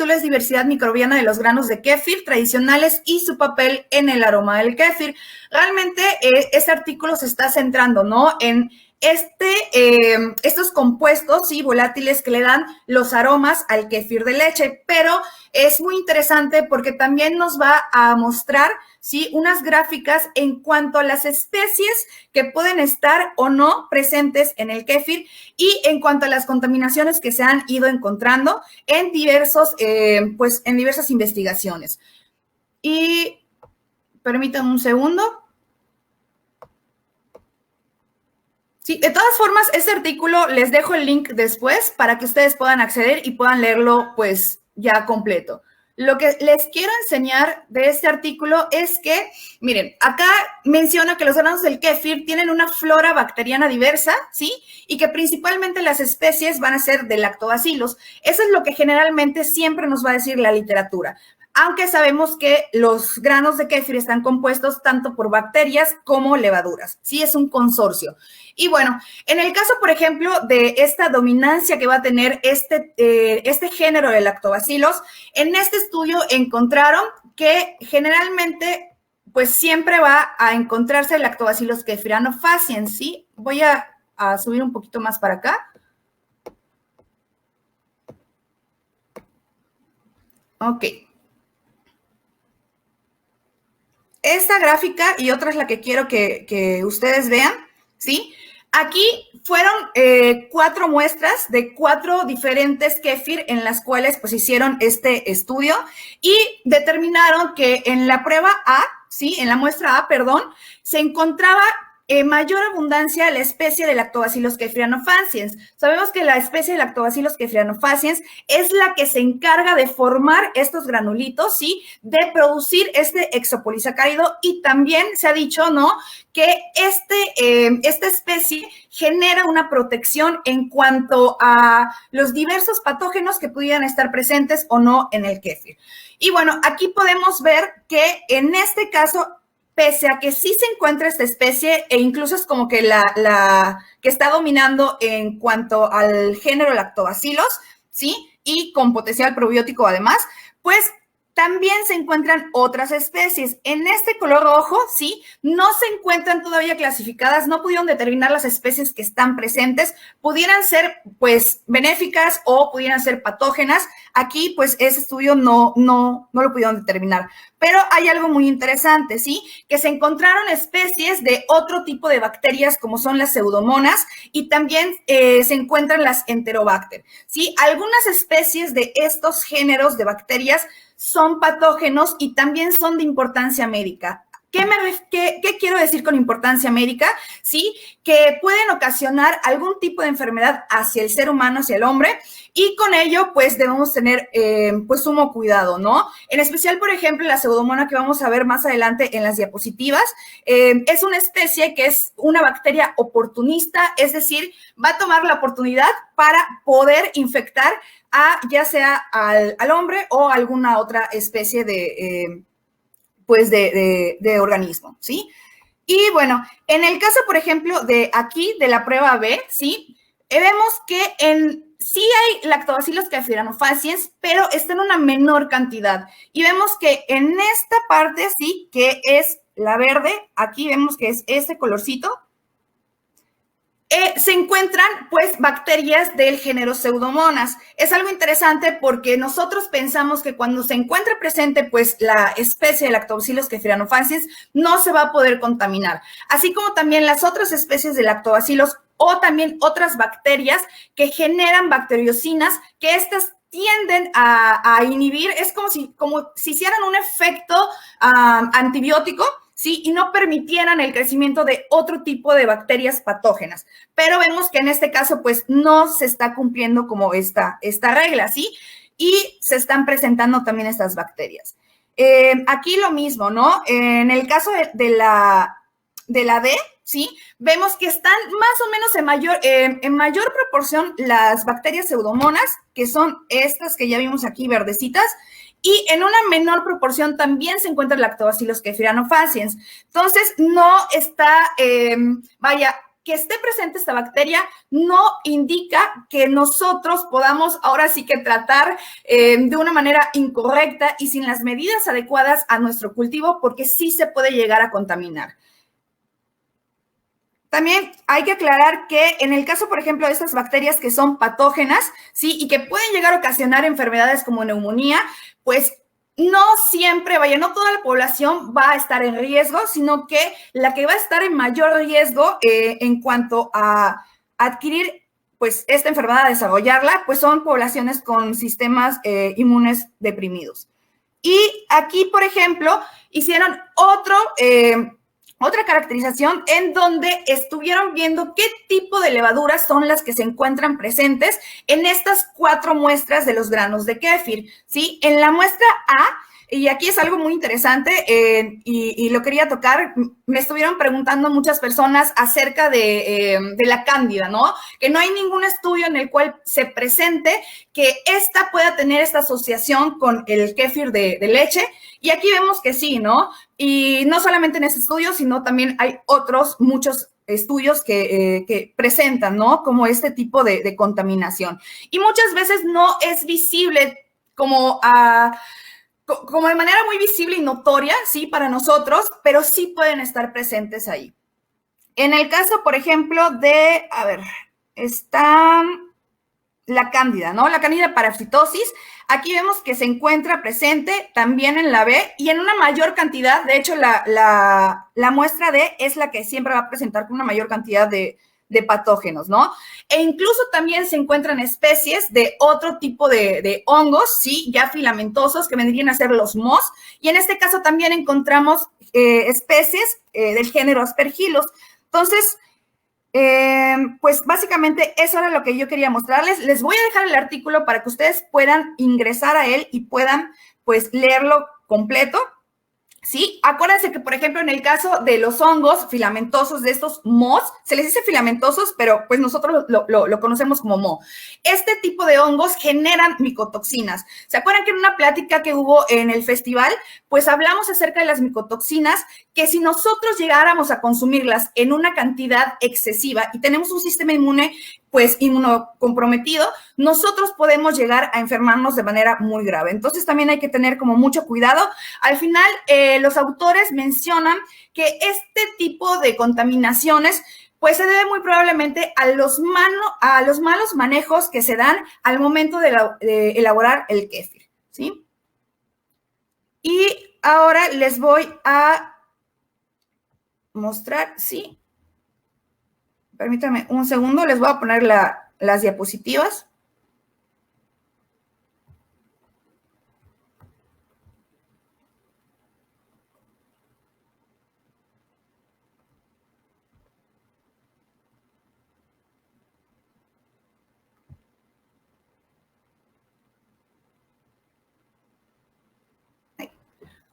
título es Diversidad microbiana de los granos de kéfir tradicionales y su papel en el aroma del kéfir. Realmente este artículo se está centrando, ¿no?, en estos compuestos, ¿sí?, volátiles que le dan los aromas al kéfir de leche, pero es muy interesante porque también nos va a mostrar, ¿sí?, unas gráficas en cuanto a las especies que pueden estar o no presentes en el kéfir y en cuanto a las contaminaciones que se han ido encontrando en en diversas investigaciones. Y permítanme un segundo. Sí, de todas formas, este artículo les dejo el link después para que ustedes puedan acceder y puedan leerlo pues ya completo. Lo que les quiero enseñar de este artículo es que, miren, acá menciona que los granos del kéfir tienen una flora bacteriana diversa, ¿sí? Y que principalmente las especies van a ser de lactobacillus. Eso es lo que generalmente siempre nos va a decir la literatura. Aunque sabemos que los granos de kéfir están compuestos tanto por bacterias como levaduras. Sí, es un consorcio. Y bueno, en el caso, por ejemplo, de esta dominancia que va a tener este género de lactobacillus, en este estudio encontraron que generalmente, pues siempre va a encontrarse el Lactobacillus kefiranofaciens, ¿sí? Voy a subir un poquito más para acá. Ok. Esta gráfica y otra es la que quiero que ustedes vean, ¿sí? Aquí fueron 4 muestras de 4 diferentes kéfir en las cuales pues hicieron este estudio y determinaron que en la prueba A, ¿sí? En la muestra A, perdón, se encontraba mayor abundancia la especie de Lactobacillus kefiranofaciens. Sabemos que la especie de Lactobacillus kefiranofaciens es la que se encarga de formar estos granulitos, ¿sí? De producir este hexapolisacárido y también se ha dicho, ¿no?, que esta especie genera una protección en cuanto a los diversos patógenos que pudieran estar presentes o no en el kéfir. Y bueno, aquí podemos ver que en este caso, pese a que sí se encuentra esta especie e incluso es como que la que está dominando en cuanto al género Lactobacillus, ¿sí? Y con potencial probiótico además, pues también se encuentran otras especies. En este color rojo, ¿sí? No se encuentran todavía clasificadas, no pudieron determinar las especies que están presentes, pudieran ser, pues, benéficas o pudieran ser patógenas. Aquí, pues, ese estudio no lo pudieron determinar. Pero hay algo muy interesante, ¿sí? Que se encontraron especies de otro tipo de bacterias, como son las pseudomonas, y también se encuentran las enterobacter, ¿sí? Algunas especies de estos géneros de bacterias son patógenos y también son de importancia médica. ¿Qué quiero decir con importancia médica? Sí, que pueden ocasionar algún tipo de enfermedad hacia el ser humano, hacia el hombre, y con ello, pues, debemos tener, pues, sumo cuidado, ¿no? En especial, por ejemplo, la pseudomona que vamos a ver más adelante en las diapositivas, es una especie que es una bacteria oportunista, es decir, va a tomar la oportunidad para poder infectar ya sea al hombre o alguna otra especie de organismo, ¿sí? Y bueno, en el caso, por ejemplo, de aquí, de la prueba B, ¿sí? Vemos que sí hay Lactobacillus kefiranofaciens, pero está en una menor cantidad. Y vemos que en esta parte, sí, que es la verde, aquí vemos que es este colorcito, se encuentran, pues, bacterias del género Pseudomonas. Es algo interesante porque nosotros pensamos que cuando se encuentra presente, pues, la especie de Lactobacillus kefiranofaciens no se va a poder contaminar, así como también las otras especies de lactobacillus o también otras bacterias que generan bacteriocinas, que estas tienden a inhibir, es como si hicieran un efecto antibiótico, ¿sí? Y no permitieran el crecimiento de otro tipo de bacterias patógenas. Pero vemos que en este caso, pues, no se está cumpliendo como esta regla, ¿sí? Y se están presentando también estas bacterias. Aquí lo mismo, ¿no? En el caso de la D, ¿sí? Vemos que están más o menos en mayor proporción las bacterias pseudomonas, que son estas que ya vimos aquí verdecitas, y en una menor proporción también se encuentra el Lactobacillus kefiranofaciens. Entonces, no está, que esté presente esta bacteria no indica que nosotros podamos ahora sí que tratar de una manera incorrecta y sin las medidas adecuadas a nuestro cultivo, porque sí se puede llegar a contaminar. También hay que aclarar que en el caso, por ejemplo, de estas bacterias que son patógenas, ¿sí? Y que pueden llegar a ocasionar enfermedades como neumonía, pues no siempre, no toda la población va a estar en riesgo, sino que la que va a estar en mayor riesgo en cuanto a adquirir pues esta enfermedad, a desarrollarla, pues son poblaciones con sistemas inmunes deprimidos. Y aquí, por ejemplo, hicieron otra caracterización en donde estuvieron viendo qué tipo de levaduras son las que se encuentran presentes en estas 4 muestras de los granos de kéfir, ¿sí? En la muestra A, y aquí es algo muy interesante y lo quería tocar, me estuvieron preguntando muchas personas acerca de la cándida, ¿no? Que no hay ningún estudio en el cual se presente que esta pueda tener esta asociación con el kéfir de leche, y aquí vemos que sí, ¿no? Y no solamente en este estudio, sino también hay muchos estudios que presentan, ¿no? Como este tipo de contaminación. Y muchas veces no es visible como de manera muy visible y notoria, ¿sí? Para nosotros, pero sí pueden estar presentes ahí. En el caso, por ejemplo, está la cándida, ¿no? La cándida parasitosis. Aquí vemos que se encuentra presente también en la B y en una mayor cantidad. De hecho, la muestra D es la que siempre va a presentar con una mayor cantidad de patógenos, ¿no? E incluso también se encuentran especies de otro tipo de hongos, sí, ya filamentosos, que vendrían a ser los mohos, y en este caso también encontramos especies del género Aspergillus. Entonces, pues básicamente eso era lo que yo quería mostrarles. Les voy a dejar el artículo para que ustedes puedan ingresar a él y puedan, pues, leerlo completo. Sí, acuérdense que, por ejemplo, en el caso de los hongos filamentosos de estos mohos, se les dice filamentosos, pero pues nosotros lo conocemos como moho. Este tipo de hongos generan micotoxinas. ¿Se acuerdan que en una plática que hubo en el festival, pues hablamos acerca de las micotoxinas, que si nosotros llegáramos a consumirlas en una cantidad excesiva y tenemos un sistema inmune pues inmunocomprometido, nosotros podemos llegar a enfermarnos de manera muy grave. Entonces también hay que tener como mucho cuidado. Al final, los autores mencionan que este tipo de contaminaciones pues se debe muy probablemente a los malos manejos que se dan al momento de elaborar el kéfir, ¿sí? Y ahora les voy a mostrar, ¿sí? Permítanme un segundo, les voy a poner las diapositivas.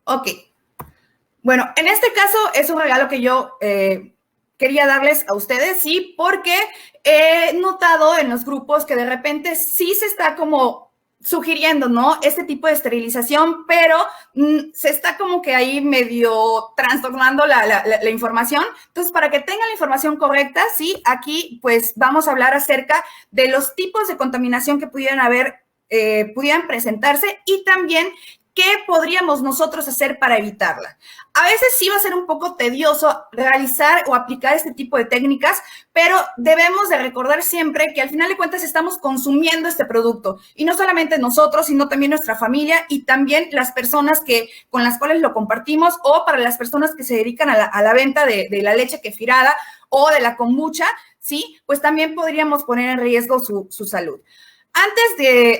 Ok. Bueno, en este caso es un regalo que yo quería darles a ustedes, sí, porque he notado en los grupos que de repente sí se está como sugiriendo, ¿no? Este tipo de esterilización, pero se está como que ahí medio trastornando la información. Entonces, para que tengan la información correcta, sí, aquí pues vamos a hablar acerca de los tipos de contaminación que pudieran presentarse y también ¿qué podríamos nosotros hacer para evitarla? A veces sí va a ser un poco tedioso realizar o aplicar este tipo de técnicas, pero debemos de recordar siempre que al final de cuentas estamos consumiendo este producto. Y no solamente nosotros, sino también nuestra familia y también las personas con las cuales lo compartimos o para las personas que se dedican a la venta de la leche kefirada o de la kombucha, ¿sí? Pues también podríamos poner en riesgo su salud. Antes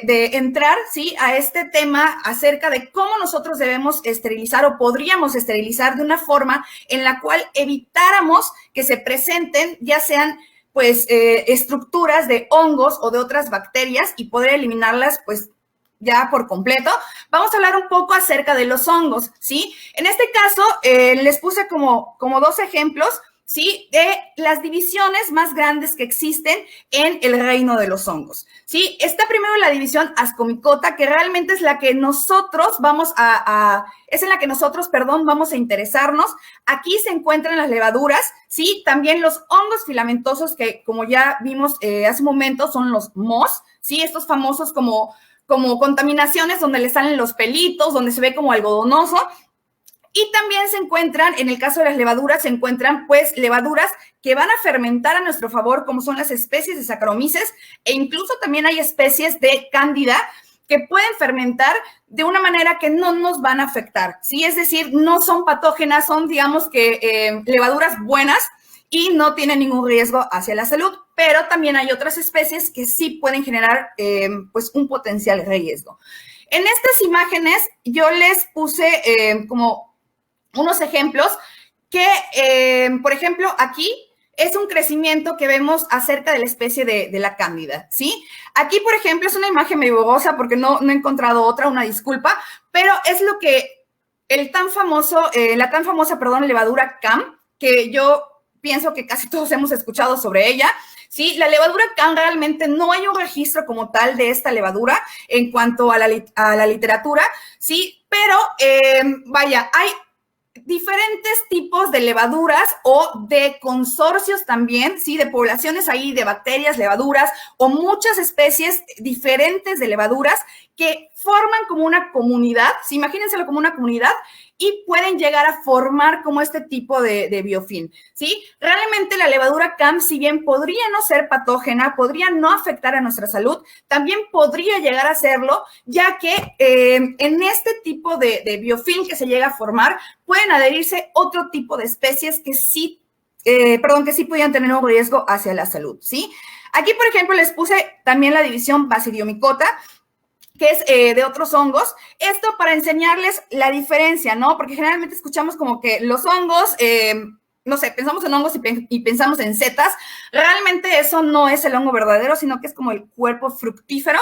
de entrar, ¿sí? A este tema acerca de cómo nosotros debemos esterilizar o podríamos esterilizar de una forma en la cual evitáramos que se presenten, ya sean, pues, estructuras de hongos o de otras bacterias y poder eliminarlas, pues, ya por completo, vamos a hablar un poco acerca de los hongos, ¿sí? En este caso, les puse como 2 ejemplos, ¿sí? De las divisiones más grandes que existen en el reino de los hongos, ¿sí? Está primero la división Ascomycota, que realmente es la que nosotros vamos vamos a interesarnos. Aquí se encuentran las levaduras, ¿sí? También los hongos filamentosos, que como ya vimos hace un momento, son los mohs, ¿sí? Estos famosos como contaminaciones donde le salen los pelitos, donde se ve como algodonoso. Y también se encuentran, en el caso de las levaduras, se encuentran pues levaduras que van a fermentar a nuestro favor, como son las especies de Saccharomyces, e incluso también hay especies de Cándida que pueden fermentar de una manera que no nos van a afectar, ¿sí? Es decir, no son patógenas, son, digamos que, levaduras buenas y no tienen ningún riesgo hacia la salud, pero también hay otras especies que sí pueden generar, pues, un potencial riesgo. En estas imágenes yo les puse como unos ejemplos que, por ejemplo, aquí es un crecimiento que vemos acerca de la especie de la Cándida, ¿sí? Aquí, por ejemplo, es una imagen medio borrosa porque no he encontrado otra, una disculpa, pero es lo que la tan famosa, levadura CAM, que yo pienso que casi todos hemos escuchado sobre ella, ¿sí? La levadura CAM realmente no hay un registro como tal de esta levadura en cuanto a la literatura, ¿sí? Pero, vaya, hay diferentes tipos de levaduras o de consorcios también, ¿sí? De poblaciones ahí de bacterias, levaduras o muchas especies diferentes de levaduras que forman como una comunidad, ¿sí? Imagínenselo como una comunidad y pueden llegar a formar como este tipo de biofilm, ¿sí? Realmente la levadura CAM, si bien podría no ser patógena, podría no afectar a nuestra salud, también podría llegar a serlo, ya que en este tipo de biofilm que se llega a formar, pueden adherirse otro tipo de especies que sí podían tener un riesgo hacia la salud, ¿sí? Aquí, por ejemplo, les puse también la división Basidiomycota, que es de otros hongos. Esto para enseñarles la diferencia, ¿no? Porque generalmente escuchamos como que los hongos, no sé, pensamos en hongos y pensamos en setas. Realmente eso no es el hongo verdadero, sino que es como el cuerpo fructífero.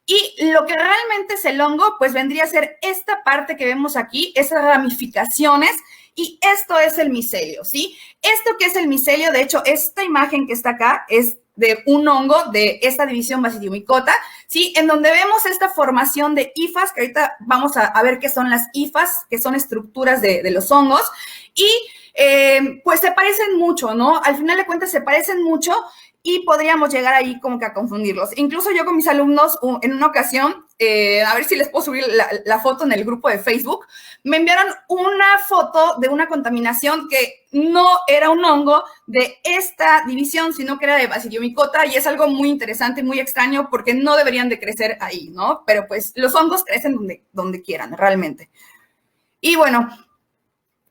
Y lo que realmente es el hongo, pues vendría a ser esta parte que vemos aquí, esas ramificaciones, y esto es el micelio, ¿sí? Esto que es el micelio, de hecho, esta imagen que está acá es de un hongo de esta división Basidiomycota, ¿sí? En donde vemos esta formación de hifas, que ahorita vamos a ver qué son las hifas, que son estructuras de los hongos, y pues se parecen mucho, ¿no? Al final de cuentas se parecen mucho y podríamos llegar ahí como que a confundirlos. Incluso yo con mis alumnos en una ocasión, a ver si les puedo subir la foto en el grupo de Facebook, me enviaron una foto de una contaminación que no era un hongo de esta división, sino que era de Basidiomycota, y es algo muy interesante, muy extraño, porque no deberían de crecer ahí, ¿no? Pero pues los hongos crecen donde quieran, realmente. Y bueno,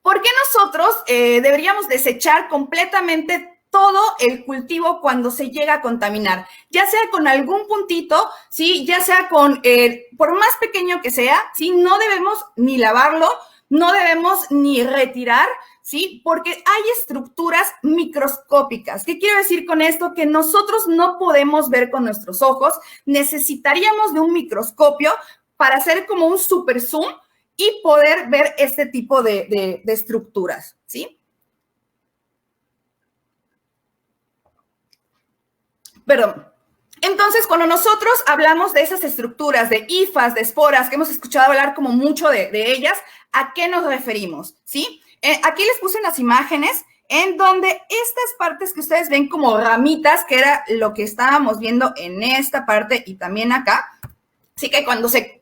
¿por qué nosotros deberíamos desechar completamente todo el cultivo cuando se llega a contaminar? Ya sea con algún puntito, ¿sí? Ya sea con, por más pequeño que sea, ¿sí? No debemos ni lavarlo, no debemos ni retirar, ¿sí? Porque hay estructuras microscópicas. ¿Qué quiero decir con esto? Que nosotros no podemos ver con nuestros ojos. Necesitaríamos de un microscopio para hacer como un super zoom y poder ver este tipo de estructuras, ¿sí? Perdón. Entonces, cuando nosotros hablamos de esas estructuras, de hifas, de esporas, que hemos escuchado hablar como mucho de ellas, ¿a qué nos referimos? ¿Sí? Aquí les puse unas imágenes en donde estas partes que ustedes ven como ramitas, que era lo que estábamos viendo en esta parte y también acá, sí que cuando se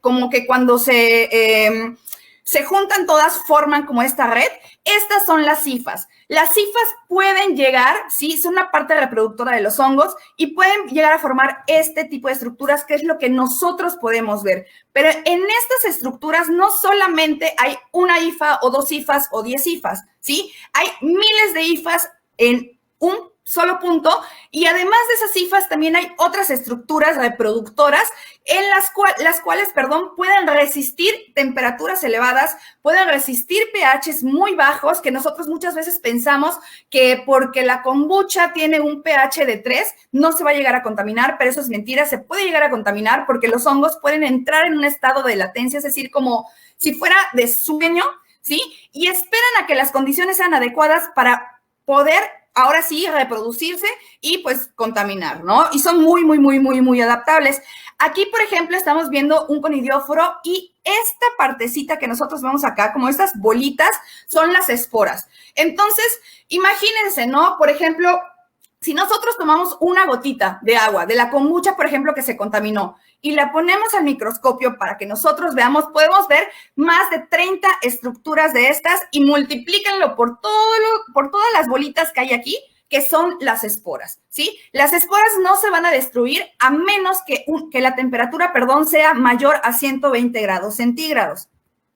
juntan todas, forman como esta red. Estas son las hifas. Las hifas pueden llegar, sí, son una parte reproductora de los hongos y pueden llegar a formar este tipo de estructuras, que es lo que nosotros podemos ver. Pero en estas estructuras no solamente hay una hifa o dos hifas o 10 hifas, ¿sí? Hay miles de hifas en un solo punto, y además de esas hifas también hay otras estructuras reproductoras en las cuales pueden resistir temperaturas elevadas, pueden resistir pHs muy bajos, que nosotros muchas veces pensamos que porque la kombucha tiene un pH de 3 no se va a llegar a contaminar, pero eso es mentira, se puede llegar a contaminar porque los hongos pueden entrar en un estado de latencia, es decir, como si fuera de sueño, ¿sí? Y esperan a que las condiciones sean adecuadas para poder ahora sí reproducirse y pues contaminar, ¿no? Y son muy, muy, muy, muy, muy adaptables. Aquí, por ejemplo, estamos viendo un conidióforo y esta partecita que nosotros vemos acá, como estas bolitas, son las esporas. Entonces, imagínense, ¿no? Por ejemplo, si nosotros tomamos una gotita de agua de la kombucha, por ejemplo, que se contaminó, y la ponemos al microscopio para que nosotros veamos, podemos ver más de 30 estructuras de estas y multiplíquenlo por todas las bolitas que hay aquí, que son las esporas, ¿sí? Las esporas no se van a destruir a menos que la temperatura, sea mayor a 120 grados centígrados.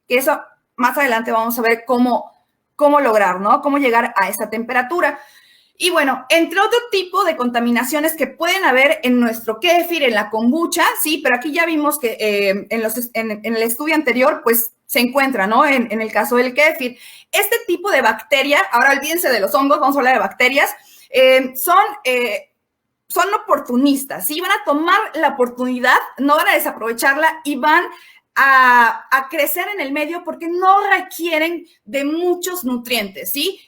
Que eso más adelante vamos a ver cómo lograr, ¿no? Cómo llegar a esa temperatura. Y bueno, entre otro tipo de contaminaciones que pueden haber en nuestro kéfir, en la kombucha, sí, pero aquí ya vimos que en el estudio anterior, pues se encuentra, ¿no? En el caso del kéfir. Este tipo de bacteria, ahora olvídense de los hongos, vamos a hablar de bacterias, son oportunistas, ¿sí? Van a tomar la oportunidad, no van a desaprovecharla y van a crecer en el medio porque no requieren de muchos nutrientes, ¿sí?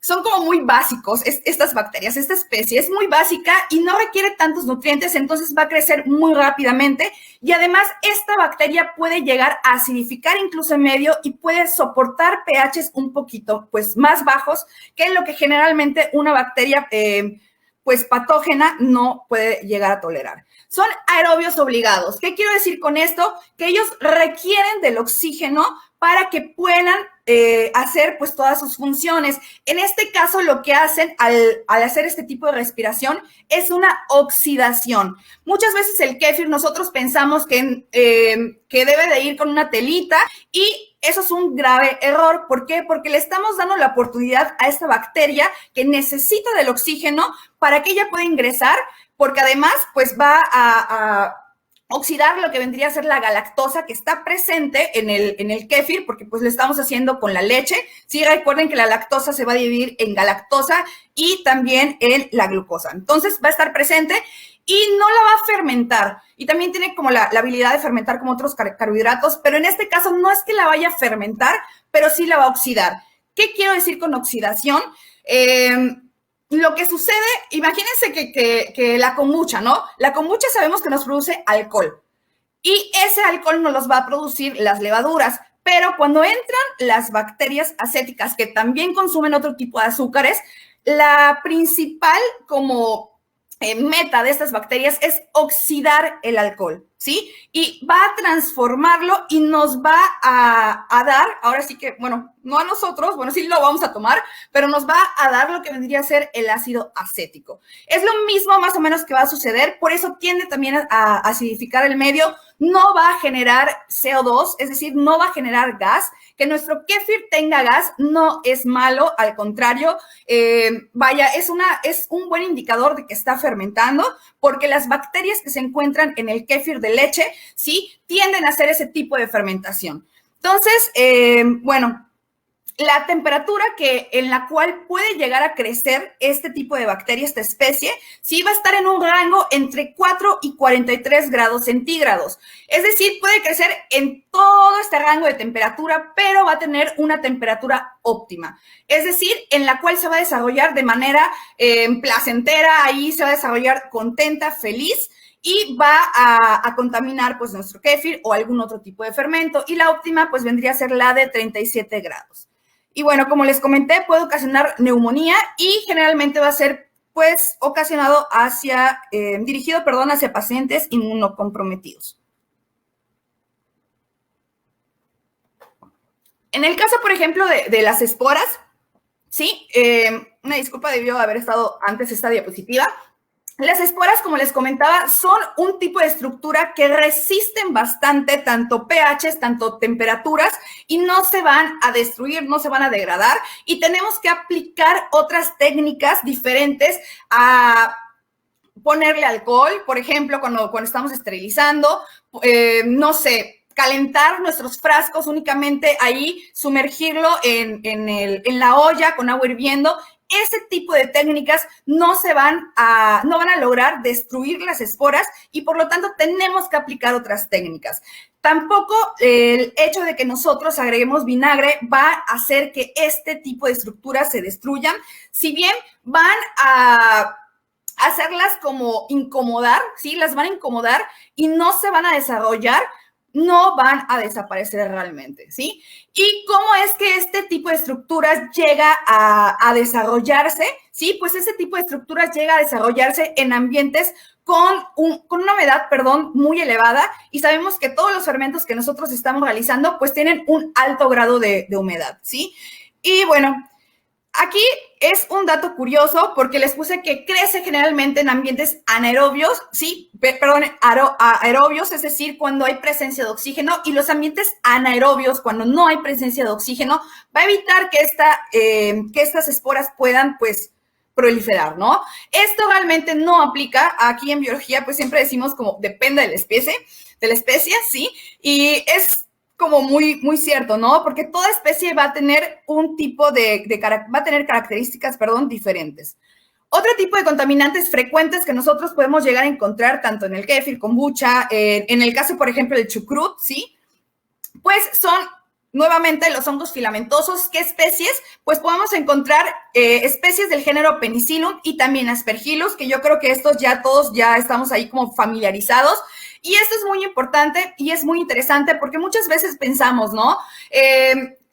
Son como muy básicos estas bacterias, esta especie es muy básica y no requiere tantos nutrientes, entonces va a crecer muy rápidamente y además esta bacteria puede llegar a acidificar incluso en medio y puede soportar pHs un poquito pues más bajos que lo que generalmente una bacteria pues patógena no puede llegar a tolerar. Son aerobios obligados. ¿Qué quiero decir con esto? Que ellos requieren del oxígeno para que puedan hacer pues todas sus funciones. En este caso lo que hacen al hacer este tipo de respiración es una oxidación. Muchas veces el kéfir nosotros pensamos que debe de ir con una telita y eso es un grave error. ¿Por qué? Porque le estamos dando la oportunidad a esta bacteria que necesita del oxígeno para que ella pueda ingresar, porque además pues va a oxidar lo que vendría a ser la galactosa que está presente en el kéfir, porque pues lo estamos haciendo con la leche. Sí, recuerden que la lactosa se va a dividir en galactosa y también en la glucosa. Entonces va a estar presente y no la va a fermentar. Y también tiene como la habilidad de fermentar como otros carbohidratos, pero en este caso no es que la vaya a fermentar, pero sí la va a oxidar. ¿Qué quiero decir con oxidación? Lo que sucede, imagínense que la kombucha, ¿no? La kombucha sabemos que nos produce alcohol y ese alcohol nos los va a producir las levaduras, pero cuando entran las bacterias acéticas que también consumen otro tipo de azúcares, la principal como meta de estas bacterias es oxidar el alcohol, ¿sí? Y va a transformarlo y nos va a dar, ahora sí que, bueno, no a nosotros, bueno, sí lo vamos a tomar, pero nos va a dar lo que vendría a ser el ácido acético. Es lo mismo más o menos que va a suceder, por eso tiende también a acidificar el medio, no va a generar CO2, es decir, no va a generar gas. Que nuestro kéfir tenga gas no es malo, al contrario, vaya, es un buen indicador de que está fermentando, porque las bacterias que se encuentran en el kéfir de leche, sí, tienden a hacer ese tipo de fermentación. Entonces, bueno, la temperatura en la cual puede llegar a crecer este tipo de bacteria, esta especie, sí va a estar en un rango entre 4 y 43 grados centígrados. Es decir, puede crecer en todo este rango de temperatura, pero va a tener una temperatura óptima. Es decir, en la cual se va a desarrollar de manera placentera, ahí se va a desarrollar contenta, feliz, y va a contaminar pues nuestro kéfir o algún otro tipo de fermento. Y la óptima pues vendría a ser la de 37 grados. Y bueno, como les comenté, puede ocasionar neumonía y generalmente va a ser, pues, dirigido hacia pacientes inmunocomprometidos. En el caso, por ejemplo, de las esporas, sí, una disculpa, debió haber estado antes esta diapositiva. Las esporas, como les comentaba, son un tipo de estructura que resisten bastante tanto pHs, tanto temperaturas y no se van a destruir, no se van a degradar y tenemos que aplicar otras técnicas diferentes a ponerle alcohol, por ejemplo, cuando estamos esterilizando, no sé, calentar nuestros frascos únicamente ahí, sumergirlo en la olla con agua hirviendo ese tipo de técnicas no van a lograr destruir las esporas y por lo tanto tenemos que aplicar otras técnicas. Tampoco el hecho de que nosotros agreguemos vinagre va a hacer que este tipo de estructuras se destruyan, si bien van a hacerlas como incomodar, ¿sí? Las van a incomodar y no se van a desarrollar, no van a desaparecer realmente, ¿sí? ¿Y cómo es que este tipo de estructuras llega a desarrollarse? Sí, pues ese tipo de estructuras llega a desarrollarse en ambientes con una humedad, muy elevada, y sabemos que todos los fermentos que nosotros estamos realizando, pues tienen un alto grado de humedad, ¿sí? Y bueno, aquí es un dato curioso porque les puse que crece generalmente en ambientes anaerobios, sí, aerobios, es decir, cuando hay presencia de oxígeno, y los ambientes anaerobios, cuando no hay presencia de oxígeno, va a evitar que estas esporas puedan, pues, proliferar, ¿no? Esto realmente no aplica aquí en biología, pues siempre decimos como depende de la especie, ¿sí? Y es como muy, muy cierto, ¿no? Porque toda especie va a tener un tipo va a tener características, diferentes. Otro tipo de contaminantes frecuentes que nosotros podemos llegar a encontrar tanto en el kéfir, kombucha, en el caso, por ejemplo, del chucrut, ¿sí? Pues son nuevamente los hongos filamentosos. ¿Qué especies? Pues podemos encontrar especies del género Penicillium y también Aspergillus, que yo creo que estos ya todos ya estamos ahí como familiarizados. Y esto es muy importante y es muy interesante porque muchas veces pensamos, ¿no?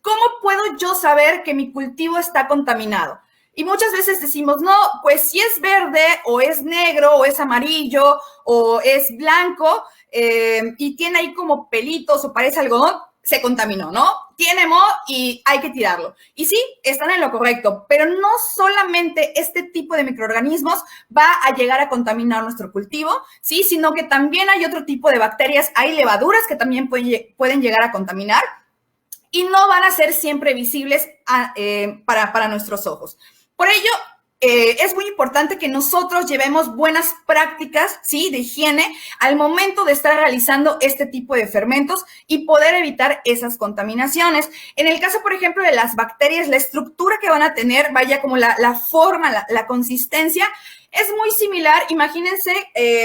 ¿Cómo puedo yo saber que mi cultivo está contaminado? Y muchas veces decimos, no, pues si es verde o es negro o es amarillo o es blanco y tiene ahí como pelitos o parece algodón, se contaminó, ¿no? Tiene moho y hay que tirarlo. Y sí, están en lo correcto, pero no solamente este tipo de microorganismos va a llegar a contaminar nuestro cultivo, ¿sí? Sino que también hay otro tipo de bacterias, hay levaduras que también pueden llegar a contaminar y no van a ser siempre visibles para nuestros ojos. Por ello, es muy importante que nosotros llevemos buenas prácticas, ¿sí?, de higiene al momento de estar realizando este tipo de fermentos y poder evitar esas contaminaciones. En el caso, por ejemplo, de las bacterias, la estructura que van a tener, vaya como la forma, la consistencia, es muy similar. Imagínense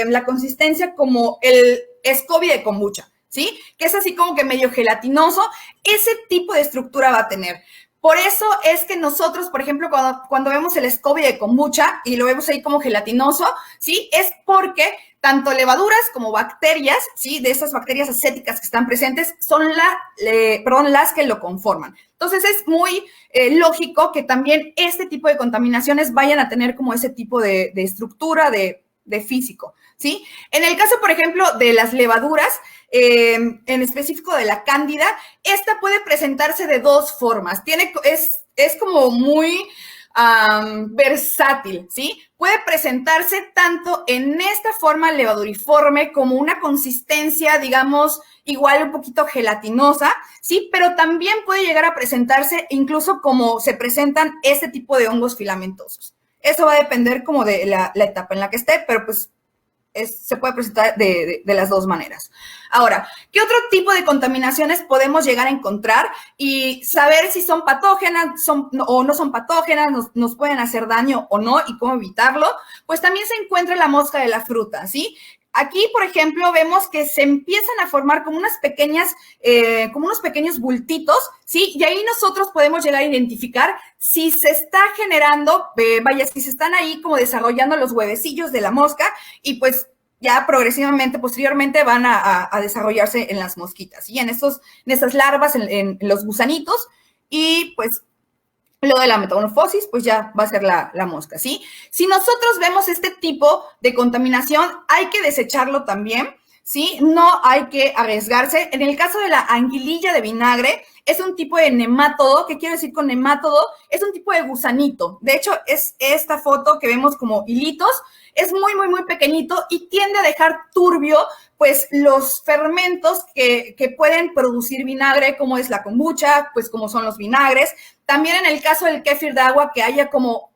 la consistencia como el SCOBY de kombucha, ¿sí? Que es así como que medio gelatinoso. Ese tipo de estructura va a tener. Por eso es que nosotros, por ejemplo, cuando vemos el SCOBY de kombucha y lo vemos ahí como gelatinoso, ¿sí? Es porque tanto levaduras como bacterias, ¿sí?, de esas bacterias acéticas que están presentes, son las que lo conforman. Entonces, es muy lógico que también este tipo de contaminaciones vayan a tener como ese tipo de estructura, de físico, ¿sí? En el caso, por ejemplo, de las levaduras, en específico de la cándida, esta puede presentarse de dos formas. Es como muy versátil, ¿sí? Puede presentarse tanto en esta forma levaduriforme como una consistencia, digamos, igual un poquito gelatinosa, ¿sí? Pero también puede llegar a presentarse incluso como se presentan este tipo de hongos filamentosos. Eso va a depender como de la etapa en la que esté, pero pues se puede presentar de las dos maneras. Ahora, ¿qué otro tipo de contaminaciones podemos llegar a encontrar y saber si son patógenas o no son patógenas, nos pueden hacer daño o no y cómo evitarlo? Pues también se encuentra la mosca de la fruta, ¿sí? Aquí, por ejemplo, vemos que se empiezan a formar como unos pequeños bultitos, ¿sí? Y ahí nosotros podemos llegar a identificar si se está generando, si se están ahí como desarrollando los huevecillos de la mosca y pues ya progresivamente, posteriormente van a desarrollarse en las mosquitas, ¿sí? En estas larvas, en los gusanitos y pues lo de la metamorfosis, pues ya va a ser la mosca, ¿sí? Si nosotros vemos este tipo de contaminación, hay que desecharlo también, ¿sí? No hay que arriesgarse. En el caso de la anguililla de vinagre, es un tipo de nemátodo. ¿Qué quiero decir con nemátodo? Es un tipo de gusanito. De hecho, es esta foto que vemos como hilitos. Es muy, muy, muy pequeñito y tiende a dejar turbio, pues, los fermentos que pueden producir vinagre, como es la kombucha, pues, como son los vinagres. También en el caso del kéfir de agua, que haya como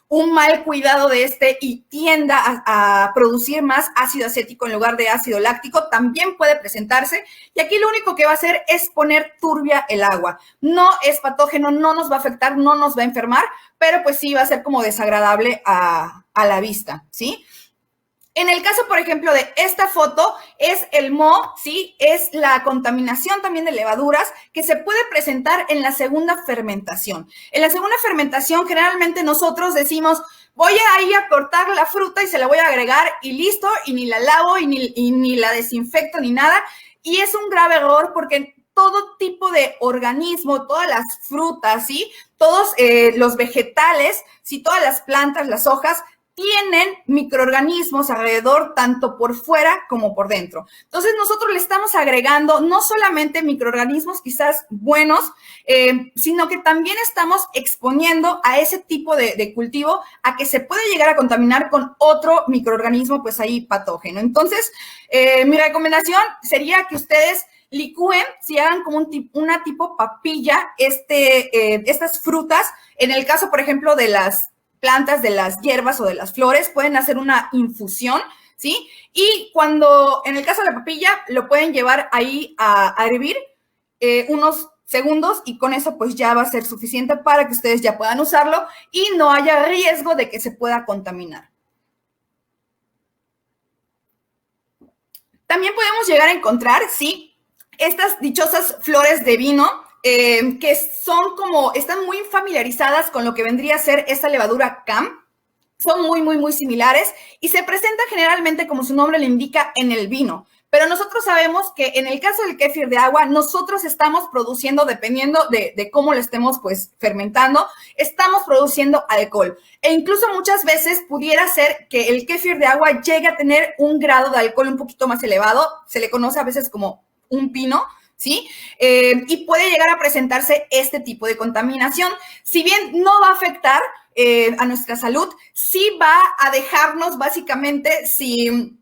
un mal cuidado de este y tienda a producir más ácido acético en lugar de ácido láctico, también puede presentarse. Y aquí lo único que va a hacer es poner turbia el agua. No es patógeno, no nos va a afectar, no nos va a enfermar, pero pues sí va a ser como desagradable a la vista, ¿sí? En el caso, por ejemplo, de esta foto, es el moho, ¿sí? Es la contaminación también de levaduras que se puede presentar en la segunda fermentación. En la segunda fermentación, generalmente nosotros decimos, voy a ir a cortar la fruta y se la voy a agregar y listo, y ni la lavo y ni la desinfecto ni nada. Y es un grave error porque todo tipo de organismo, todas las frutas, ¿sí? Todos los vegetales, ¿sí? Todas las plantas, las hojas, tienen microorganismos alrededor, tanto por fuera como por dentro. Entonces, nosotros le estamos agregando no solamente microorganismos quizás buenos, sino que también estamos exponiendo a ese tipo de cultivo a que se puede llegar a contaminar con otro microorganismo, pues ahí patógeno. Entonces, mi recomendación sería que ustedes licúen, si hagan como una tipo papilla, estas frutas. En el caso, por ejemplo, de las plantas, de las hierbas o de las flores, pueden hacer una infusión, ¿sí? Y cuando, en el caso de la papilla, lo pueden llevar ahí a hervir unos segundos y con eso pues ya va a ser suficiente para que ustedes ya puedan usarlo y no haya riesgo de que se pueda contaminar. También podemos llegar a encontrar, sí, estas dichosas flores de vino, que son como, están muy familiarizadas con lo que vendría a ser esta levadura CAM. Son muy similares y se presenta generalmente, como su nombre le indica, en el vino. Pero nosotros sabemos que en el caso del kéfir de agua, nosotros estamos produciendo, dependiendo de cómo lo estemos pues fermentando, estamos produciendo alcohol. E incluso muchas veces pudiera ser que el kéfir de agua llegue a tener un grado de alcohol un poquito más elevado. Se le conoce a veces como un pino, ¿sí? Y puede llegar a presentarse este tipo de contaminación. Si bien no va a afectar a nuestra salud, sí va a dejarnos básicamente sin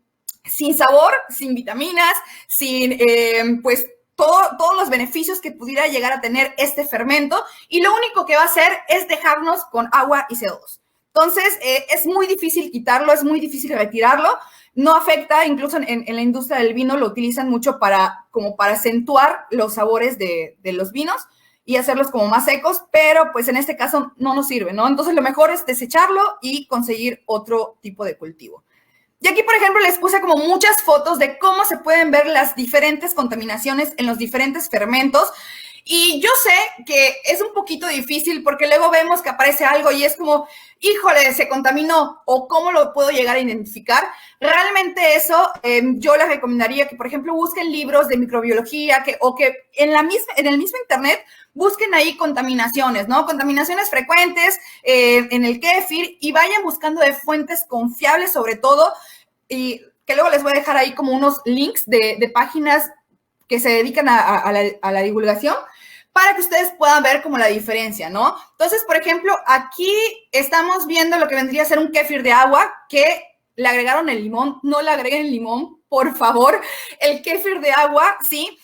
sabor, sin vitaminas, sin pues todos los beneficios que pudiera llegar a tener este fermento, y lo único que va a hacer es dejarnos con agua y CO2. Entonces, es muy difícil quitarlo, es muy difícil retirarlo. No afecta, incluso en la industria del vino lo utilizan mucho como para acentuar los sabores de los vinos y hacerlos como más secos, pero pues en este caso no nos sirve, ¿no? Entonces lo mejor es desecharlo y conseguir otro tipo de cultivo. Y aquí, por ejemplo, les puse como muchas fotos de cómo se pueden ver las diferentes contaminaciones en los diferentes fermentos. Y yo sé que es un poquito difícil porque luego vemos que aparece algo y es como, híjole, se contaminó, o cómo lo puedo llegar a identificar. Realmente eso, yo les recomendaría que, por ejemplo, busquen libros de microbiología o que en el mismo internet busquen ahí contaminaciones, ¿no? Contaminaciones frecuentes en el kéfir, y vayan buscando de fuentes confiables sobre todo, y que luego les voy a dejar ahí como unos links de páginas que se dedican a la divulgación, para que ustedes puedan ver como la diferencia, ¿no? Entonces, por ejemplo, aquí estamos viendo lo que vendría a ser un kéfir de agua que le agregaron el limón. No le agreguen el limón, por favor. El kéfir de agua, ¿sí?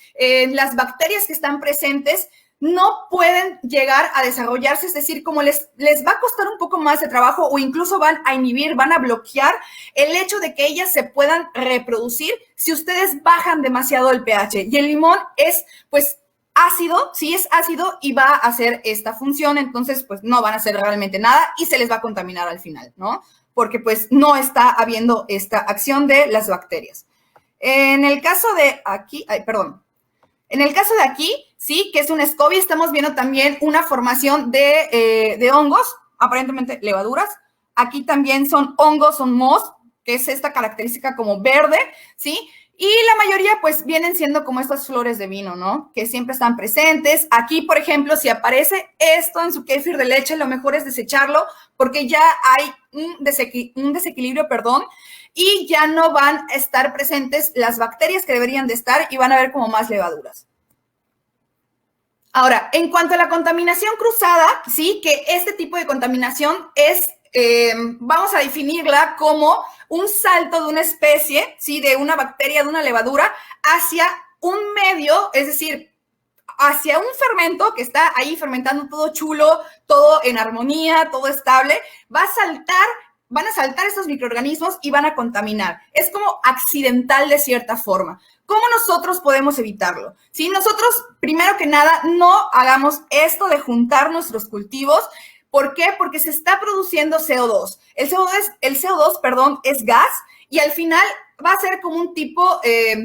Las bacterias que están presentes no pueden llegar a desarrollarse, es decir, como les va a costar un poco más de trabajo, o incluso van a inhibir, van a bloquear el hecho de que ellas se puedan reproducir si ustedes bajan demasiado el pH. Y el limón es, pues, ácido, sí es ácido y va a hacer esta función, entonces pues no van a hacer realmente nada y se les va a contaminar al final, ¿no? Porque pues no está habiendo esta acción de las bacterias. En el caso de aquí, en el caso de aquí, sí, que es un SCOBY, estamos viendo también una formación de hongos, aparentemente levaduras. Aquí también son hongos, son mohos, que es esta característica como verde, ¿sí? Y la mayoría, pues, vienen siendo como estas flores de vino, ¿no? Que siempre están presentes. Aquí, por ejemplo, si aparece esto en su kéfir de leche, lo mejor es desecharlo, porque ya hay un desequilibrio, y ya no van a estar presentes las bacterias que deberían de estar y van a haber como más levaduras. Ahora, en cuanto a la contaminación cruzada, sí, que este tipo de contaminación es, vamos a definirla como un salto de una especie, sí, de una bacteria, de una levadura, hacia un medio, es decir, hacia un fermento que está ahí fermentando todo chulo, todo en armonía, todo estable, van a saltar estos microorganismos y van a contaminar. Es como accidental de cierta forma. ¿Cómo nosotros podemos evitarlo? Si nosotros, primero que nada, no hagamos esto de juntar nuestros cultivos. ¿Por qué? Porque se está produciendo CO2. El CO2, perdón, es gas y al final va a ser como un tipo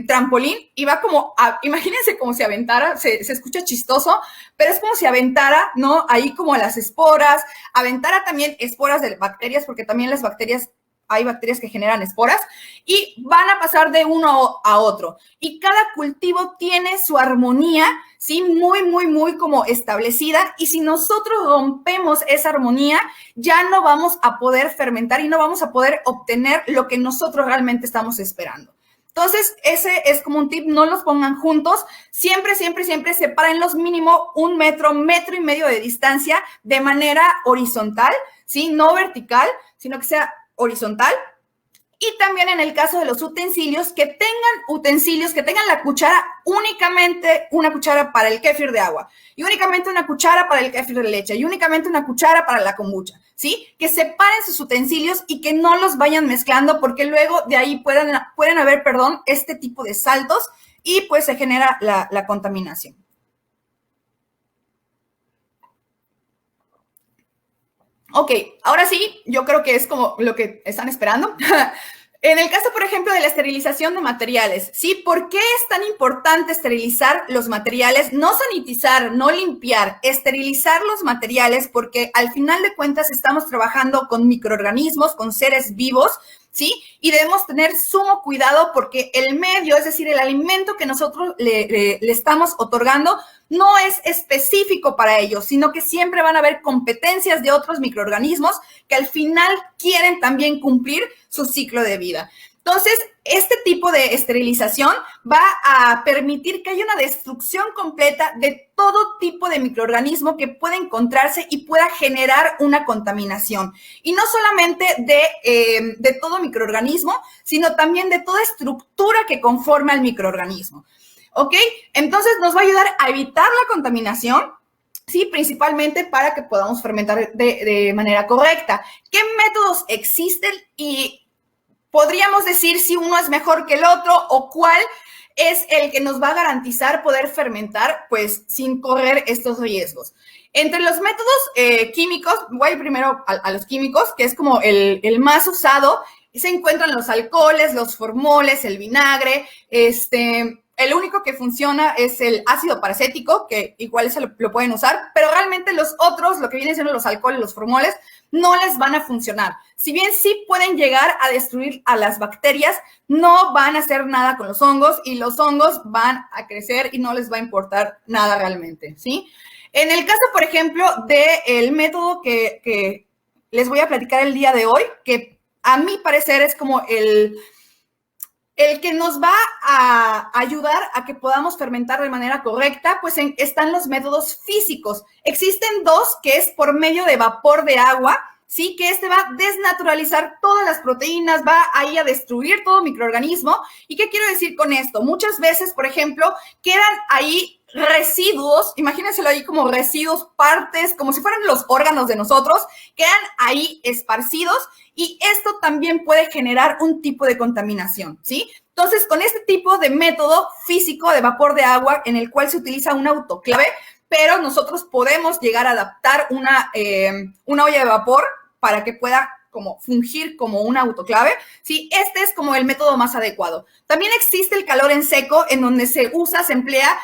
trampolín y va como, imagínense como si aventara, se escucha chistoso, pero es como si aventara, ¿no? Ahí como las esporas, aventara también esporas de bacterias, porque también las bacterias, hay bacterias que generan esporas y van a pasar de uno a otro. Y cada cultivo tiene su armonía, ¿sí? Muy, muy, muy como establecida. Y si nosotros rompemos esa armonía, ya no vamos a poder fermentar y no vamos a poder obtener lo que nosotros realmente estamos esperando. Entonces, ese es como un tip, no los pongan juntos. Siempre, siempre, siempre sepárenlos mínimo 1 metro, 1,5 metros de distancia de manera horizontal, ¿sí? No vertical, sino que sea horizontal. Y también en el caso de los utensilios, que tengan la cuchara, únicamente una cuchara para el kéfir de agua, y únicamente una cuchara para el kéfir de leche, y únicamente una cuchara para la kombucha, ¿sí? Que separen sus utensilios y que no los vayan mezclando, porque luego de ahí pueden haber, este tipo de saltos y pues se genera la contaminación. Ok, ahora sí, yo creo que es como lo que están esperando. En el caso, por ejemplo, de la esterilización de materiales, ¿sí? ¿Por qué es tan importante esterilizar los materiales? No sanitizar, no limpiar, esterilizar los materiales, porque al final de cuentas estamos trabajando con microorganismos, con seres vivos, ¿sí? Y debemos tener sumo cuidado porque el medio, es decir, el alimento que nosotros le estamos otorgando, no es específico para ellos, sino que siempre van a haber competencias de otros microorganismos que al final quieren también cumplir su ciclo de vida. Entonces, este tipo de esterilización va a permitir que haya una destrucción completa de todo tipo de microorganismo que pueda encontrarse y pueda generar una contaminación. Y no solamente de todo microorganismo, sino también de toda estructura que conforma el microorganismo. ¿Ok? Entonces, nos va a ayudar a evitar la contaminación, sí, principalmente para que podamos fermentar de manera correcta. ¿Qué métodos existen y podríamos decir si uno es mejor que el otro o cuál es el que nos va a garantizar poder fermentar, pues, sin correr estos riesgos? Entre los métodos químicos, voy primero a los químicos, que es como el más usado. Se encuentran los alcoholes, los formoles, el vinagre, el único que funciona es el ácido paracético, que igual se lo pueden usar, pero realmente los otros, lo que vienen siendo los alcoholes, los formoles, no les van a funcionar. Si bien sí pueden llegar a destruir a las bacterias, no van a hacer nada con los hongos y los hongos van a crecer y no les va a importar nada realmente, ¿sí? En el caso, por ejemplo, del método que les voy a platicar el día de hoy, que a mi parecer es como el que nos va a ayudar a que podamos fermentar de manera correcta, pues están los métodos físicos. Existen dos, que es por medio de vapor de agua, ¿sí? Que va a desnaturalizar todas las proteínas, va ahí a destruir todo microorganismo. ¿Y qué quiero decir con esto? Muchas veces, por ejemplo, quedan ahí residuos, imagínenselo ahí como residuos, partes, como si fueran los órganos de nosotros, quedan ahí esparcidos y esto también puede generar un tipo de contaminación, ¿sí? Entonces, con este tipo de método físico de vapor de agua en el cual se utiliza un autoclave, pero nosotros podemos llegar a adaptar una olla de vapor para que pueda como fungir como un autoclave, ¿sí? Este es como el método más adecuado. También existe el calor en seco, en donde se emplea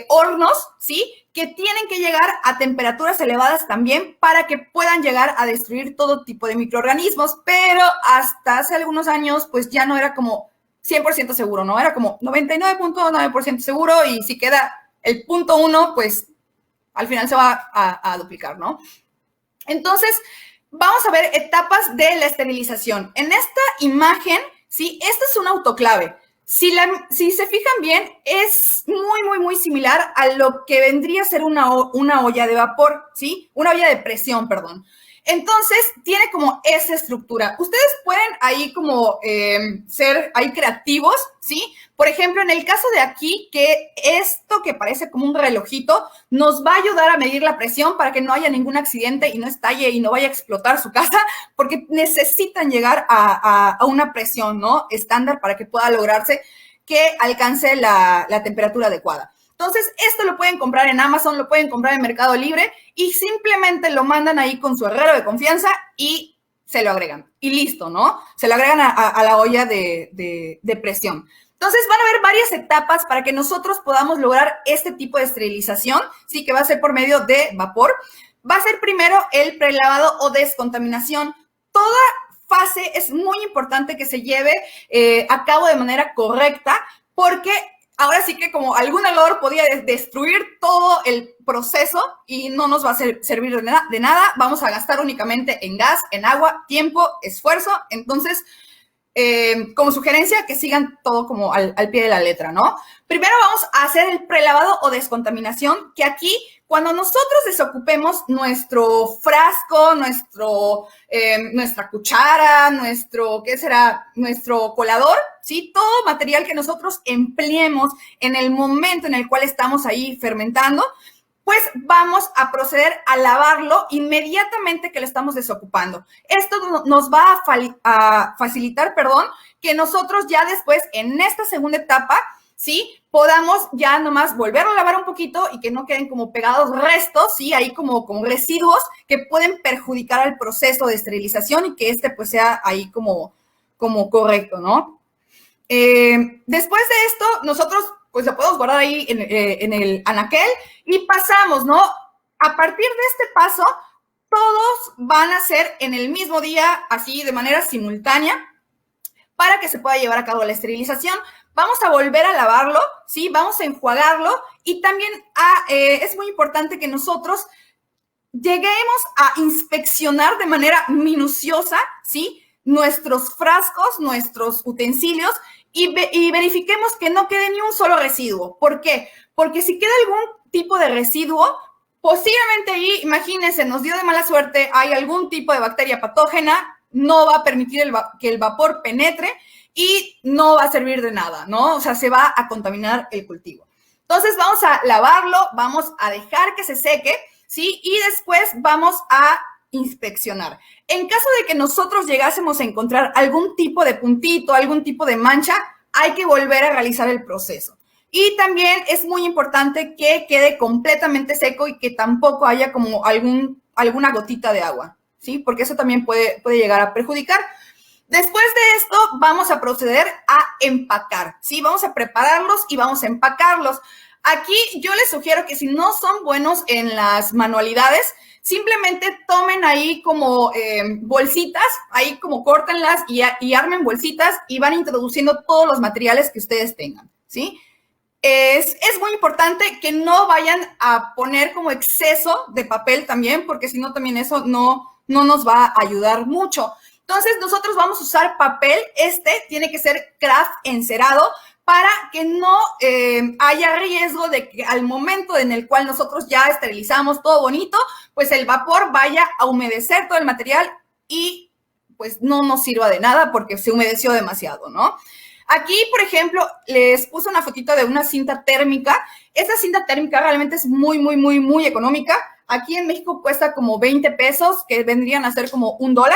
hornos, ¿sí? Que tienen que llegar a temperaturas elevadas también para que puedan llegar a destruir todo tipo de microorganismos, pero hasta hace algunos años, pues ya no era como 100% seguro, ¿no? Era como 99.9% seguro y si queda el 0.1, pues al final se va a duplicar, ¿no? Entonces, vamos a ver etapas de la esterilización. En esta imagen, ¿sí? Esta es un autoclave. Si se fijan bien, es muy, muy, muy similar a lo que vendría a ser una olla de vapor, ¿sí? Una olla de presión, perdón. Entonces, tiene como esa estructura. Ustedes pueden ahí como ser ahí creativos, ¿sí? Por ejemplo, en el caso de aquí, que esto que parece como un relojito, nos va a ayudar a medir la presión para que no haya ningún accidente y no estalle y no vaya a explotar su casa, porque necesitan llegar a una presión, ¿no? Estándar para que pueda lograrse que alcance la temperatura adecuada. Entonces, esto lo pueden comprar en Amazon, lo pueden comprar en Mercado Libre y simplemente lo mandan ahí con su herrero de confianza y se lo agregan. Y listo, ¿no? Se lo agregan a la olla de presión. Entonces, van a haber varias etapas para que nosotros podamos lograr este tipo de esterilización, sí, que va a ser por medio de vapor. Va a ser primero el prelavado o descontaminación. Toda fase es muy importante que se lleve a cabo de manera correcta porque ahora sí que como algún error podía destruir todo el proceso y no nos va a servir de nada. Vamos a gastar únicamente en gas, en agua, tiempo, esfuerzo. Entonces, como sugerencia, que sigan todo como al pie de la letra, ¿no? Primero vamos a hacer el prelavado o descontaminación, que aquí, cuando nosotros desocupemos nuestro frasco, nuestra cuchara, ¿qué será? Nuestro colador, ¿sí? Todo material que nosotros empleemos en el momento en el cual estamos ahí fermentando, pues vamos a proceder a lavarlo inmediatamente que lo estamos desocupando. Esto nos va a facilitar, que nosotros ya después, en esta segunda etapa, ¿sí? Podamos ya nomás volverlo a lavar un poquito y que no queden como pegados restos, ¿sí? Ahí como residuos que pueden perjudicar al proceso de esterilización y que pues sea ahí como correcto, ¿no? Después de esto, nosotros pues lo podemos guardar ahí en el anaquel y pasamos, ¿no? A partir de este paso, todos van a ser en el mismo día, así de manera simultánea, para que se pueda llevar a cabo la esterilización. Vamos a volver a lavarlo, ¿sí? Vamos a enjuagarlo y también es muy importante que nosotros lleguemos a inspeccionar de manera minuciosa, ¿sí? Nuestros frascos, nuestros utensilios y verifiquemos que no quede ni un solo residuo. ¿Por qué? Porque si queda algún tipo de residuo, posiblemente ahí, imagínense, nos dio de mala suerte, hay algún tipo de bacteria patógena, no va a permitir que el vapor penetre y no va a servir de nada, ¿no? O sea, se va a contaminar el cultivo. Entonces, vamos a lavarlo, vamos a dejar que se seque, ¿sí? Y después vamos a inspeccionar. En caso de que nosotros llegásemos a encontrar algún tipo de puntito, algún tipo de mancha, hay que volver a realizar el proceso. Y también es muy importante que quede completamente seco y que tampoco haya como alguna gotita de agua, ¿sí? Porque eso también puede llegar a perjudicar. Después de esto, vamos a proceder a empacar, ¿sí? Vamos a prepararlos y vamos a empacarlos. Aquí yo les sugiero que si no son buenos en las manualidades, simplemente tomen ahí como bolsitas, ahí como córtenlas y armen bolsitas y van introduciendo todos los materiales que ustedes tengan, ¿sí? Es muy importante que no vayan a poner como exceso de papel también, porque si no también eso no nos va a ayudar mucho. Entonces, nosotros vamos a usar papel, tiene que ser craft encerado, para que no haya riesgo de que al momento en el cual nosotros ya esterilizamos todo bonito, pues el vapor vaya a humedecer todo el material y pues no nos sirva de nada porque se humedeció demasiado, ¿no? Aquí, por ejemplo, les puse una fotito de una cinta térmica. Esta cinta térmica realmente es muy, muy, muy, muy económica. Aquí en México cuesta como 20 pesos, que vendrían a ser como $1.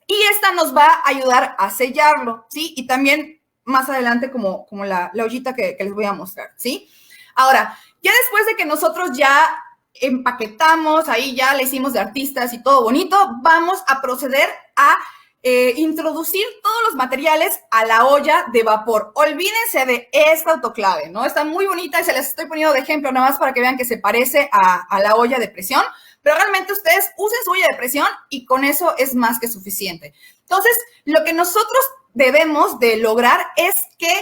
Y esta nos va a ayudar a sellarlo, ¿sí? Y también más adelante como la ollita que les voy a mostrar, ¿sí? Ahora, ya después de que nosotros ya empaquetamos, ahí ya le hicimos de artistas y todo bonito, vamos a proceder a introducir todos los materiales a la olla de vapor. Olvídense de esta autoclave, ¿no? Está muy bonita y se les estoy poniendo de ejemplo nada más para que vean que se parece a la olla de presión, pero realmente ustedes usen su olla de presión y con eso es más que suficiente. Entonces, lo que nosotros debemos de lograr es que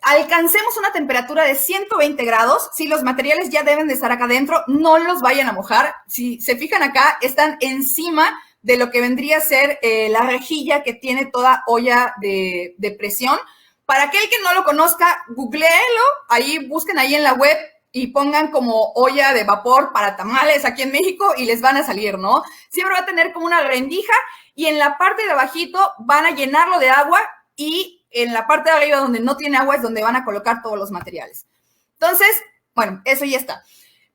alcancemos una temperatura de 120 grados. Si los materiales ya deben de estar acá adentro, no los vayan a mojar. Si se fijan acá, están encima de lo que vendría a ser la rejilla que tiene toda olla de presión. Para aquel que no lo conozca, googléelo, ahí busquen ahí en la web y pongan como olla de vapor para tamales aquí en México y les van a salir, ¿no? Siempre va a tener como una rendija y en la parte de abajito van a llenarlo de agua y en la parte de arriba donde no tiene agua es donde van a colocar todos los materiales. Entonces, bueno, eso ya está.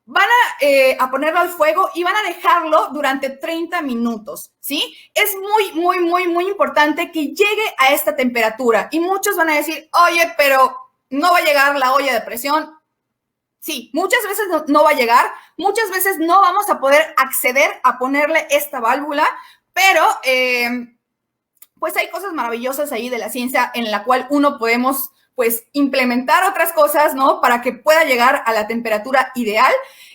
Van a ponerlo al fuego y van a dejarlo durante 30 minutos, ¿sí? Es muy importante que llegue a esta temperatura. Y muchos van a decir, oye, pero no va a llegar la olla de presión. Sí, muchas veces no va a llegar, muchas veces no vamos a poder acceder a ponerle esta válvula, pero pues hay cosas maravillosas ahí de la ciencia en la cual uno podemos pues implementar otras cosas, ¿no? Para que pueda llegar a la temperatura ideal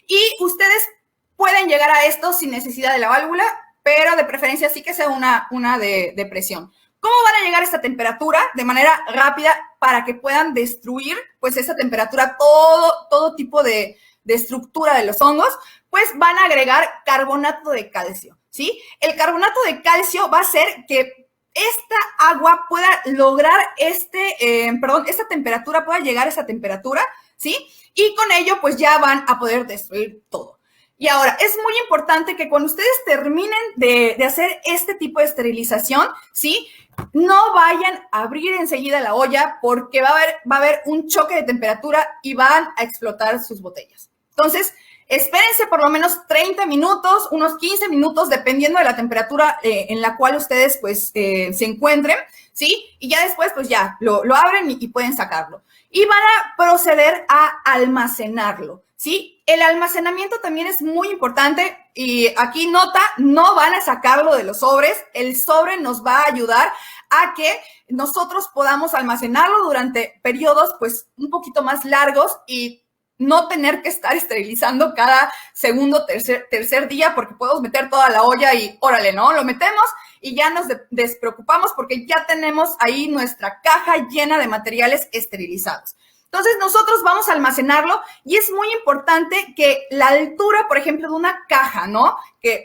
y ustedes pueden llegar a esto sin necesidad de la válvula, pero de preferencia sí que sea una de presión. ¿Cómo van a llegar a esta temperatura de manera rápida para que puedan destruir, pues, esa temperatura, todo tipo de estructura de los hongos? Pues van a agregar carbonato de calcio, ¿sí? El carbonato de calcio va a hacer que esta agua pueda lograr esta temperatura, pueda llegar a esa temperatura, ¿sí? Y con ello, pues ya van a poder destruir todo. Y ahora, es muy importante que cuando ustedes terminen de hacer este tipo de esterilización, ¿sí? No vayan a abrir enseguida la olla porque va a haber un choque de temperatura y van a explotar sus botellas. Entonces, espérense por lo menos 30 minutos, unos 15 minutos, dependiendo de la temperatura en la cual ustedes pues se encuentren, ¿sí? Y ya después pues ya lo abren y pueden sacarlo. Y van a proceder a almacenarlo, ¿sí? El almacenamiento también es muy importante y aquí nota, no van a sacarlo de los sobres. El sobre nos va a ayudar a que nosotros podamos almacenarlo durante periodos pues un poquito más largos y no tener que estar esterilizando cada segundo, tercer día, porque podemos meter toda la olla y órale, ¿no? Lo metemos y ya nos despreocupamos porque ya tenemos ahí nuestra caja llena de materiales esterilizados. Entonces, nosotros vamos a almacenarlo y es muy importante que la altura, por ejemplo, de una caja, ¿no? Que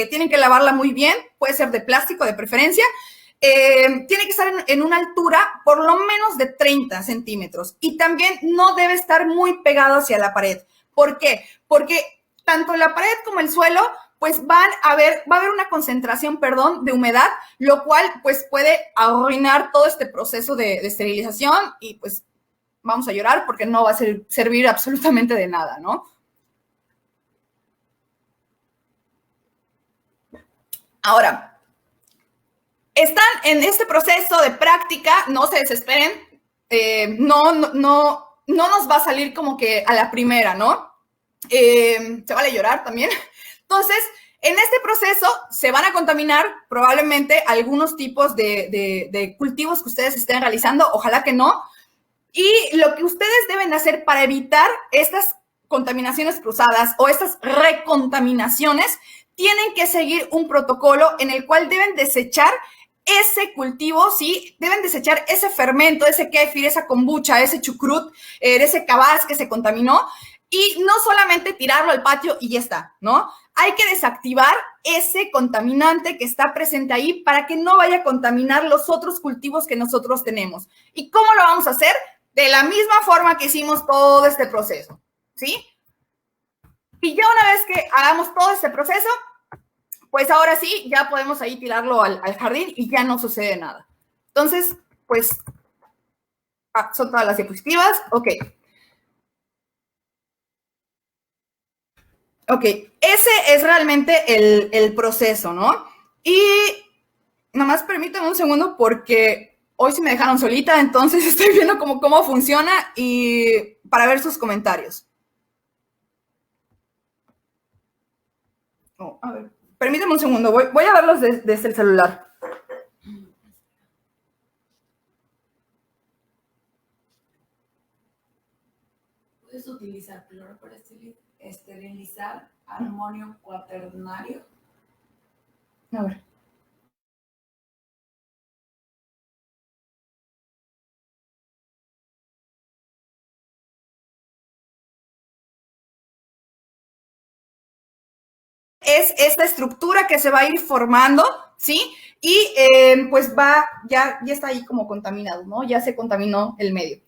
tienen que lavarla muy bien, puede ser de plástico de preferencia, tiene que estar en una altura por lo menos de 30 centímetros y también no debe estar muy pegado hacia la pared. ¿Por qué? Porque tanto la pared como el suelo pues va a haber una concentración, de humedad, lo cual pues puede arruinar todo este proceso de esterilización y pues vamos a llorar porque no va a servir absolutamente de nada, ¿no? Ahora, están en este proceso de práctica, no se desesperen, no nos va a salir como que a la primera, ¿no? Se vale llorar también. Entonces, en este proceso se van a contaminar probablemente algunos tipos de cultivos que ustedes estén realizando, ojalá que no. Y lo que ustedes deben hacer para evitar estas contaminaciones cruzadas o estas recontaminaciones, tienen que seguir un protocolo en el cual deben desechar ese cultivo, ¿sí? Deben desechar ese fermento, ese kéfir, esa kombucha, ese chucrut, ese cabaz que se contaminó y no solamente tirarlo al patio y ya está, ¿no? Hay que desactivar ese contaminante que está presente ahí para que no vaya a contaminar los otros cultivos que nosotros tenemos. ¿Y cómo lo vamos a hacer? De la misma forma que hicimos todo este proceso, ¿sí? Y ya una vez que hagamos todo este proceso, pues ahora sí, ya podemos ahí tirarlo al jardín y ya no sucede nada. Entonces, pues, son todas las diapositivas. Ok. Ok, ese es realmente el proceso, ¿no? Y nomás permítanme un segundo porque hoy sí me dejaron solita, entonces estoy viendo cómo funciona y para ver sus comentarios. Oh, a ver, permítanme un segundo, voy a verlos desde el celular. Puedes utilizar cloro para esterilizar amonio cuaternario. A ver. Es esta estructura que se va a ir formando, ¿sí? Y pues ya está ahí como contaminado, ¿no? Ya se contaminó el medio.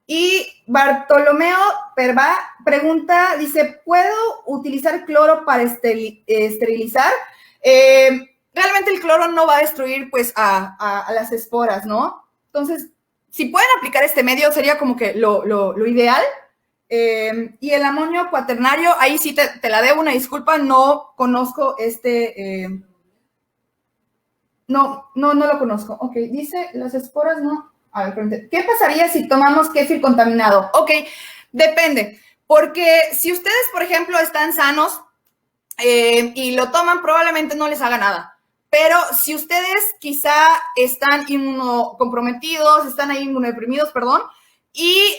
Y Bartolomeo Perva pregunta, dice, ¿puedo utilizar cloro para esterilizar? Realmente el cloro no va a destruir pues a las esporas, ¿no? Entonces, si pueden aplicar este medio sería como que lo ideal. Y el amonio cuaternario, ahí sí te la debo una disculpa, no conozco no lo conozco. Ok, dice, las esporas no. A ver, permíteme. ¿Qué pasaría si tomamos kéfir contaminado? Ok, depende, porque si ustedes, por ejemplo, están sanos y lo toman, probablemente no les haga nada. Pero si ustedes quizá están inmunocomprometidos, están ahí inmunodeprimidos, perdón, y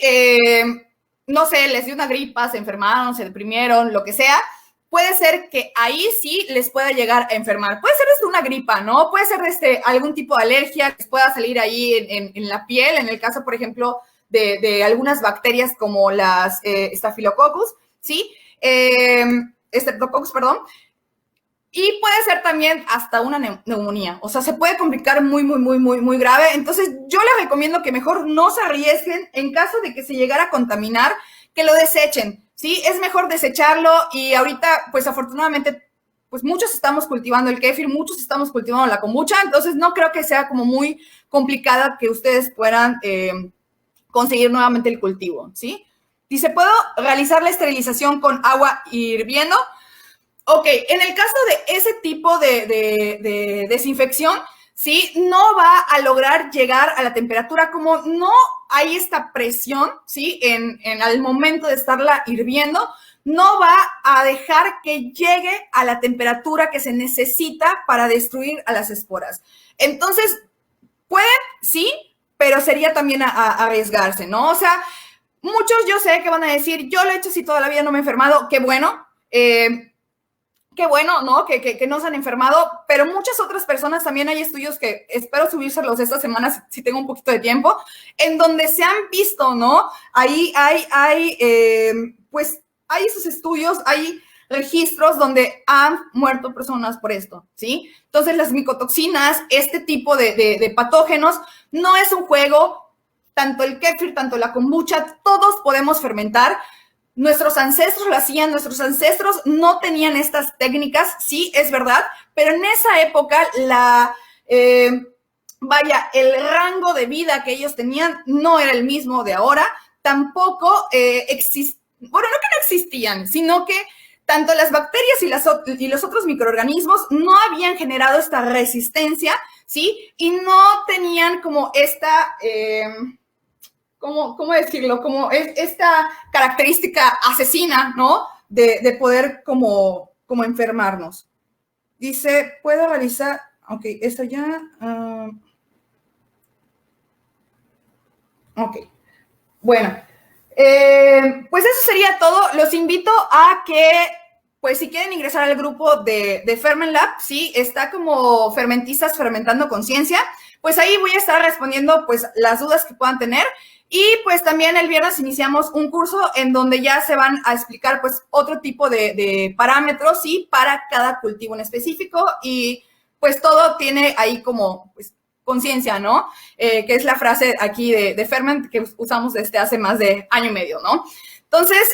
no sé, les dio una gripa, se enfermaron, se deprimieron, lo que sea, puede ser que ahí sí les pueda llegar a enfermar. Puede ser desde una gripa, ¿no? Puede ser desde algún tipo de alergia que les pueda salir ahí en la piel, en el caso, por ejemplo, de algunas bacterias como las Staphylococcus, ¿sí? Streptococcus, perdón. Y puede ser también hasta una neumonía. O sea, se puede complicar muy grave. Entonces, yo les recomiendo que mejor no se arriesguen en caso de que se llegara a contaminar, que lo desechen, ¿sí? Es mejor desecharlo y ahorita, pues afortunadamente, pues muchos estamos cultivando el kéfir, muchos estamos cultivando la kombucha, entonces no creo que sea como muy complicada que ustedes puedan conseguir nuevamente el cultivo, ¿sí? Dice, ¿puedo realizar la esterilización con agua hirviendo? Ok, en el caso de ese tipo de desinfección, ¿sí? No va a lograr llegar a la temperatura, como no hay esta presión, ¿sí? Al momento de estarla hirviendo, no va a dejar que llegue a la temperatura que se necesita para destruir a las esporas. Entonces, pueden, sí, pero sería también arriesgarse, ¿no? O sea, muchos yo sé que van a decir, yo lo he hecho si toda la vida no me he enfermado, qué bueno, qué bueno, ¿no? Que no se han enfermado, pero muchas otras personas, también hay estudios que espero subírselos esta semana si tengo un poquito de tiempo, en donde se han visto, ¿no? Ahí pues hay esos estudios, hay registros donde han muerto personas por esto, ¿sí? Entonces las micotoxinas, este tipo de patógenos, no es un juego, tanto el kéfir, tanto la kombucha, todos podemos fermentar. Nuestros ancestros lo hacían, nuestros ancestros no tenían estas técnicas, sí, es verdad, pero en esa época el rango de vida que ellos tenían no era el mismo de ahora, tampoco bueno, no que no existían, sino que tanto las bacterias y los otros microorganismos no habían generado esta resistencia, ¿sí? Y no tenían como esta... ¿cómo decirlo? Como esta característica asesina, ¿no? De poder como enfermarnos. Dice, ¿puedo realizar? Ok, eso ya. Ok. Bueno, pues eso sería todo. Los invito a que, pues si quieren ingresar al grupo de Fermenlab, sí, está como Fermentistas Fermentando Conciencia, pues ahí voy a estar respondiendo pues las dudas que puedan tener. Y pues también el viernes iniciamos un curso en donde ya se van a explicar pues otro tipo de parámetros, sí, para cada cultivo en específico, y pues todo tiene ahí como pues conciencia, ¿no? Que es la frase aquí de Ferment que usamos desde hace más de año y medio, ¿no? Entonces,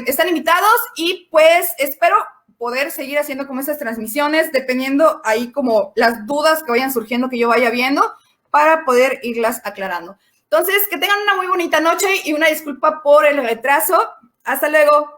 están invitados y pues espero poder seguir haciendo como estas transmisiones, dependiendo ahí como las dudas que vayan surgiendo, que yo vaya viendo, para poder irlas aclarando. Entonces, que tengan una muy bonita noche y una disculpa por el retraso. Hasta luego.